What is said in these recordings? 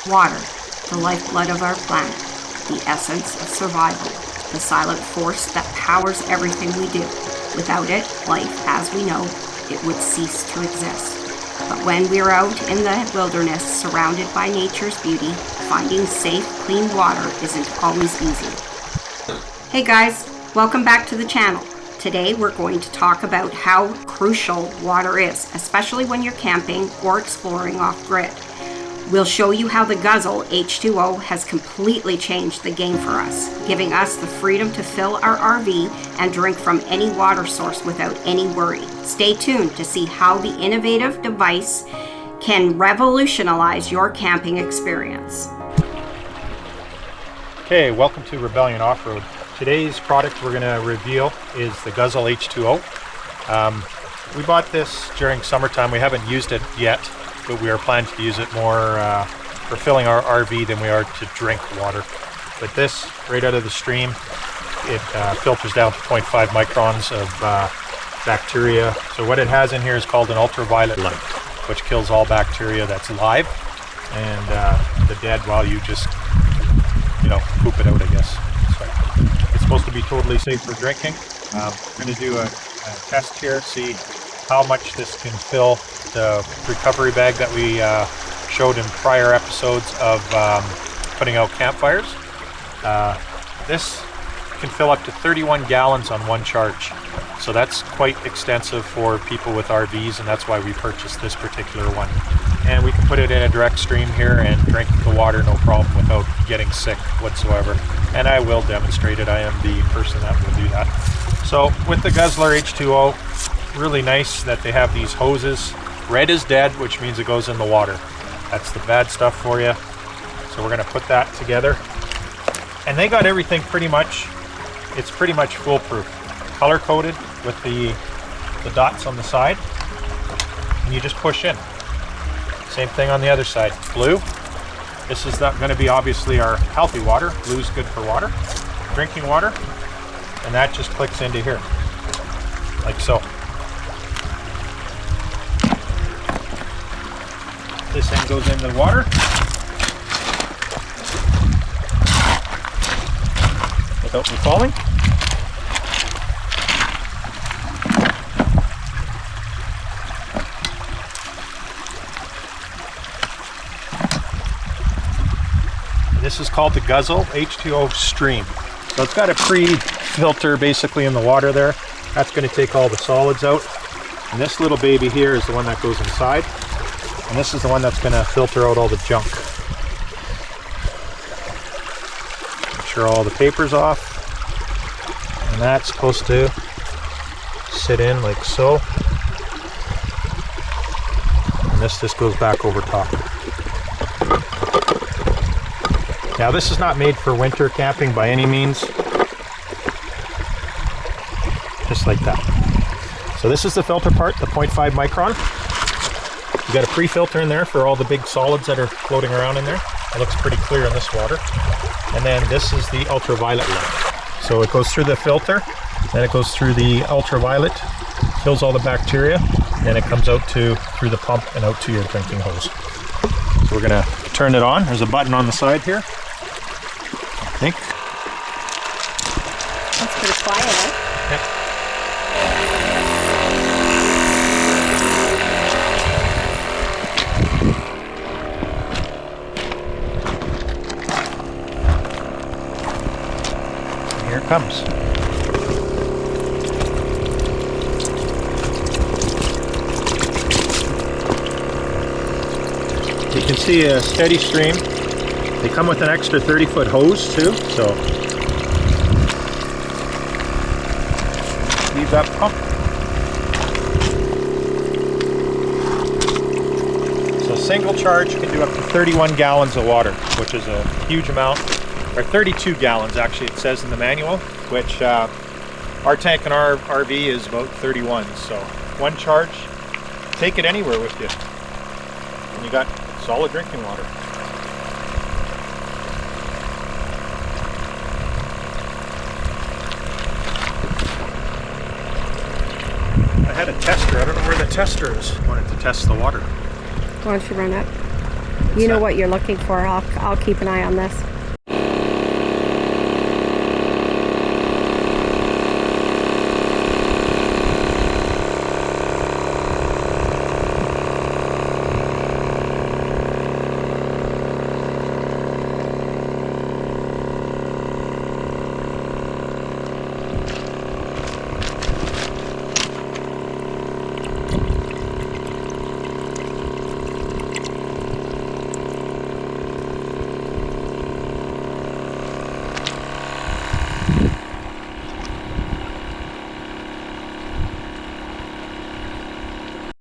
Water, the lifeblood of our planet, the essence of survival, the silent force that powers everything we do. Without it, life as we know it would cease to exist. But when we're out in the wilderness, surrounded by nature's beauty, finding safe, clean water isn't always easy. Hey guys, welcome back to the channel. Today we're going to talk about how crucial water is, especially when you're camping or exploring off-grid. We'll show you how the Guzzle H2O has completely changed the game for us, giving us the freedom to fill our RV and drink from any water source without any worry. Stay tuned to see how the innovative device can revolutionize your camping experience. Okay, welcome to Rebellion Off-Road. Today's product we're going to reveal is the Guzzle H2O. We bought this during summertime. We haven't used it yet, but we are planning to use it more for filling our RV than we are to drink water. But this, right out of the stream, it filters down to 0.5 microns of bacteria. So what it has in here is called an ultraviolet light, which kills all bacteria that's live and the dead while you just, poop it out, I guess. So it's supposed to be totally safe for drinking. We're going to do a test here, see how much this can fill the recovery bag that we showed in prior episodes of putting out campfires. This can fill up to 31 gallons on one charge. So that's quite extensive for people with RVs, and that's why we purchased this particular one. And we can put it in a direct stream here and drink the water no problem without getting sick whatsoever. And I will demonstrate it. I am the person that will do that. So with the Guzzler H2O, really nice that they have these hoses. Red is dead, which means it goes in the water. That's the bad stuff for you. So we're going to put that together. And they got everything pretty much, it's pretty much foolproof. Color coded with the dots on the side. And you just push in. Same thing on the other side. Blue. This is not going to be obviously our healthy water. Blue's good for water. Drinking water. And that just clicks into here. Like so. This end goes into the water. Without me falling. This is called the Guzzle H2O Stream. So it's got a pre-filter basically in the water there. That's going to take all the solids out. And this little baby here is the one that goes inside. And this is the one that's going to filter out all the junk. Make sure all the paper's off. And that's supposed to sit in like so. And this just goes back over top. Now this is not made for winter camping by any means. Just like that. So this is the filter part, the 0.5 micron. You got a pre-filter in there for all the big solids that are floating around in there. It looks pretty clear in this water. And then this is the ultraviolet light. So it goes through the filter, then it goes through the ultraviolet, kills all the bacteria, then it comes out through the pump and out to your drinking hose. So we're gonna turn it on. There's a button on the side here. I think. That's pretty quiet, eh? Yep. Here it comes. You can see a steady stream. They come with an extra 30-foot hose too, so leave that pump. So single charge can do up to 31 gallons of water, which is a huge amount, or 32 gallons actually it says in the manual, which our tank in our RV is about 31, so one charge, take it anywhere with you, and you got solid drinking water. I had a tester. I don't know where the tester is. I wanted to test the water. Why don't you run up? You know what you're looking for. I'll keep an eye on this.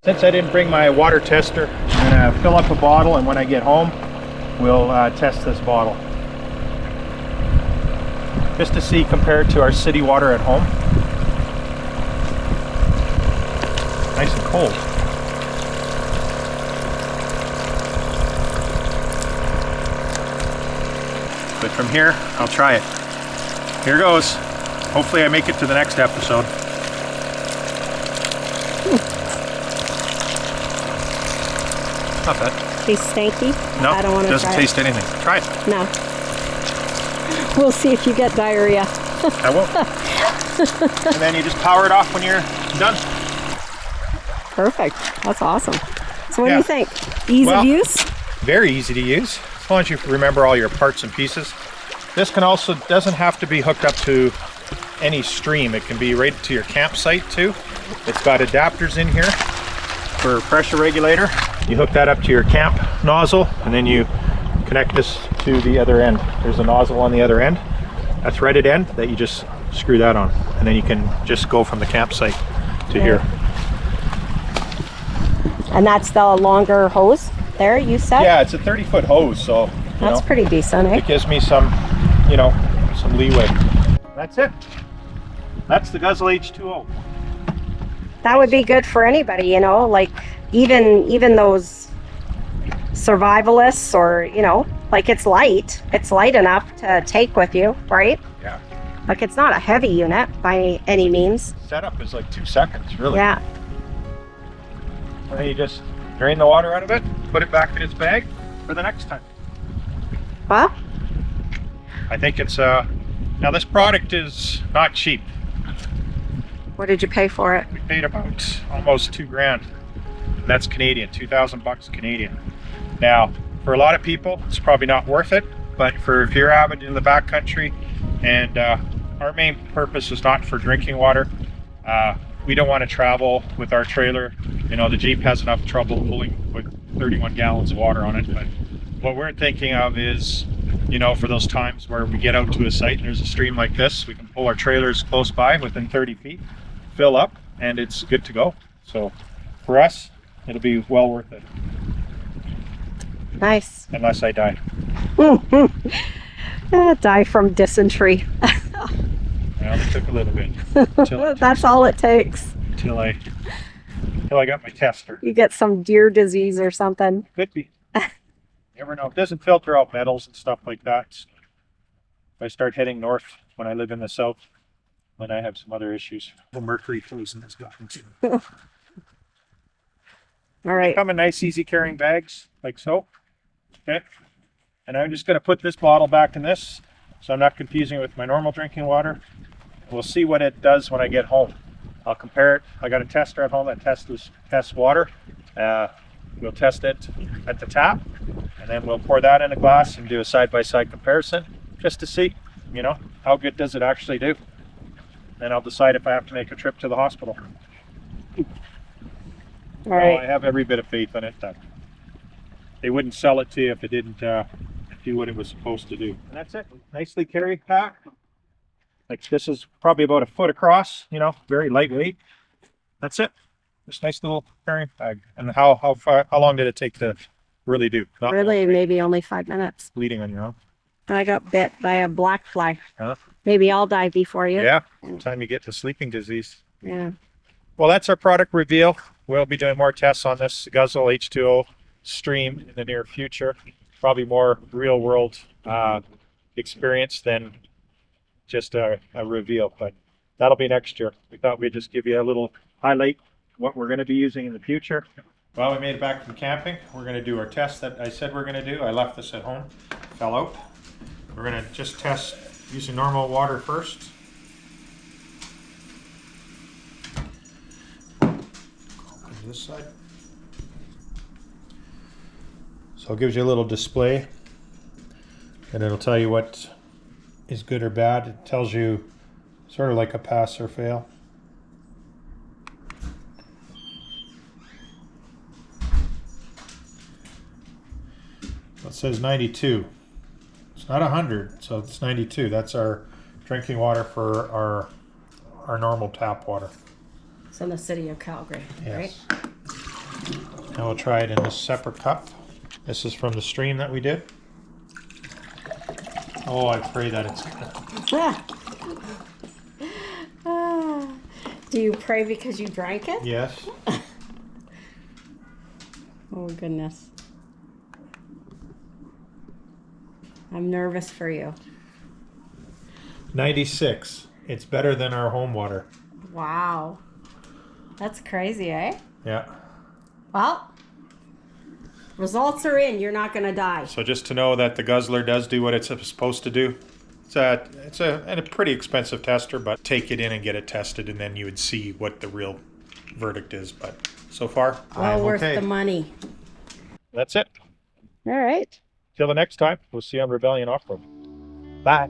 Since I didn't bring my water tester, I'm going to fill up a bottle, and when I get home, we'll test this bottle. Just to see compared to our city water at home. Nice and cold. But from here, I'll try it. Here goes. Hopefully I make it to the next episode. Not bad. Tastes stanky? No, I don't want to doesn't taste anything. Try it. No. We'll see if you get diarrhea. I won't. And then you just power it off when you're done. Perfect. That's awesome. So what do Yeah. you think? Ease of use? Very easy to use, as long as you remember all your parts and pieces. This can also, doesn't have to be hooked up to any stream. It can be right to your campsite too. It's got adapters in here for a pressure regulator. You hook that up to your camp nozzle, and then you connect this to the other end. There's a nozzle on the other end, a threaded end that you just screw that on, and then you can just go from the campsite to here. And that's the longer hose there, you said? Yeah, it's a 30-foot hose, so That's pretty decent, eh? it gives me some, some leeway. That's it. That's the Guzzle H2O. That would be good for anybody, like even those survivalists, or like it's light enough to take with you, right? Yeah. Like it's not a heavy unit by any means. Setup is like 2 seconds, really. Yeah. And then you just drain the water out of it, put it back in its bag for the next time. Well, I think it's now this product is not cheap. what did you pay for it? We paid about almost $2,000. That's Canadian, 2,000 bucks Canadian. Now, for a lot of people, it's probably not worth it, but if you're avid in the backcountry, and our main purpose is not for drinking water. We don't want to travel with our trailer. The Jeep has enough trouble pulling with 31 gallons of water on it, but what we're thinking of is, for those times where we get out to a site and there's a stream like this, we can pull our trailers close by within 30 feet, fill up, and it's good to go. So for us, it'll be well worth it. Nice. Unless I die. Die from dysentery. Well, it took a little bit. That's all it takes. Until I got my tester. You get some deer disease or something. Could be. You never know. It doesn't filter out metals and stuff like that. If I start heading north when I live in the south, then I have some other issues. The mercury poison has gotten to. All right. Come in nice, easy carrying bags, like so. Okay. And I'm just going to put this bottle back in this, so I'm not confusing it with my normal drinking water. We'll see what it does when I get home. I'll compare it. I got a tester at home that tests water. We'll test it at the tap, and then we'll pour that in a glass and do a side-by-side comparison, just to see, how good does it actually do. Then I'll decide if I have to make a trip to the hospital. All right. Well, I have every bit of faith in it that they wouldn't sell it to you if it didn't do what it was supposed to do. And that's it. Nicely carried pack. Like this is probably about a foot across, very lightweight. That's it. This nice little carrying bag. And how long did it take to really do? Not Really, maybe only 5 minutes. bleeding on your own. I got bit by a black fly. Huh? Maybe I'll die before you. Yeah. Time you get to sleeping disease. Yeah. Well, that's our product reveal. We'll be doing more tests on this Guzzle H2O stream in the near future. Probably more real world experience than just a reveal, but that'll be next year. We thought we'd just give you a little highlight what we're going to be using in the future, Well, we made it back from camping. We're going to do our test that I said we're going to do. I left this at home, fell out. We're going to just test using normal water first. Open this side. So it gives you a little display, and it'll tell you what is good or bad. It tells you sort of like a pass or fail. It says 92. It's not 100, so it's 92. That's our drinking water for our normal tap water. It's in the city of Calgary, Yes. right? Now we'll try it in this separate cup. This is from the stream that we did. Oh, I pray that it's Do you pray because you drank it? yes. Oh, goodness. I'm nervous for you. 96. It's better than our home water. Wow. That's crazy, eh? Yeah. Well, results are in. You're not going to die. So just to know that the Guzzler does do what it's supposed to do. It's a pretty expensive tester, but take it in and get it tested, and then you would see what the real verdict is. But so far, Well I'm worth okay. the money. That's it. All right. Till the next time, we'll see you on Rebellion Off-Road. Bye.